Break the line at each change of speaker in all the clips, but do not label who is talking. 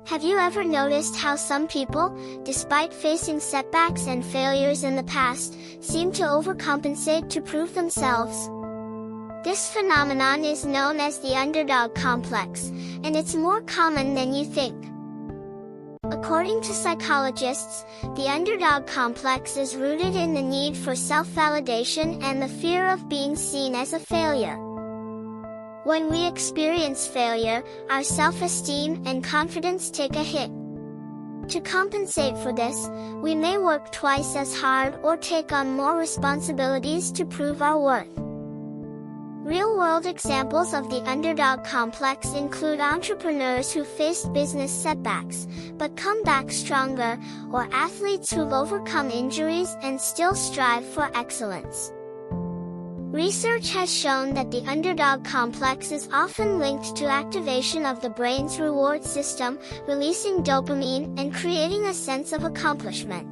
Have you ever noticed how some people, despite facing setbacks and failures in the past, seem to overcompensate to prove themselves? This phenomenon is known as the underdog complex, and it's more common than you think. According to psychologists, the underdog complex is rooted in the need for self-validation and the fear of being seen as a failure. When we experience failure, our self-esteem and confidence take a hit. To compensate for this, we may work twice as hard or take on more responsibilities to prove our worth. Real-world examples of the underdog complex include entrepreneurs who faced business setbacks, but come back stronger, or athletes who've overcome injuries and still strive for excellence. Research has shown that the underdog complex is often linked to activation of the brain's reward system, releasing dopamine and creating a sense of accomplishment.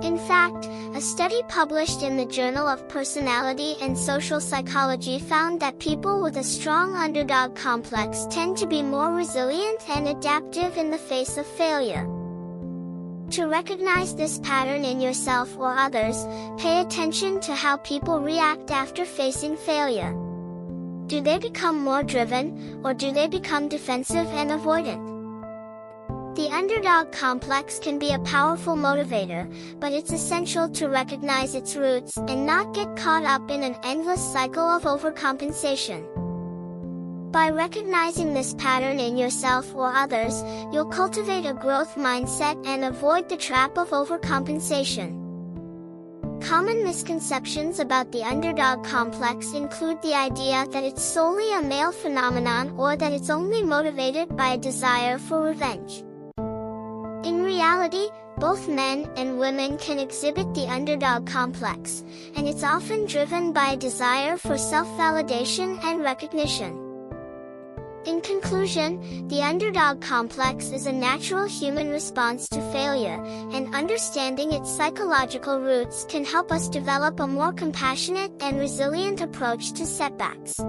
In fact, a study published in the Journal of Personality and Social Psychology found that people with a strong underdog complex tend to be more resilient and adaptive in the face of failure. To recognize this pattern in yourself or others, pay attention to how people react after facing failure. Do they become more driven, or do they become defensive and avoidant? The underdog complex can be a powerful motivator, but it's essential to recognize its roots and not get caught up in an endless cycle of overcompensation. By recognizing this pattern in yourself or others, you'll cultivate a growth mindset and avoid the trap of overcompensation. Common misconceptions about the underdog complex include the idea that it's solely a male phenomenon or that it's only motivated by a desire for revenge. In reality, both men and women can exhibit the underdog complex, and it's often driven by a desire for self-validation and recognition. In conclusion, the underdog complex is a natural human response to failure, and understanding its psychological roots can help us develop a more compassionate and resilient approach to setbacks.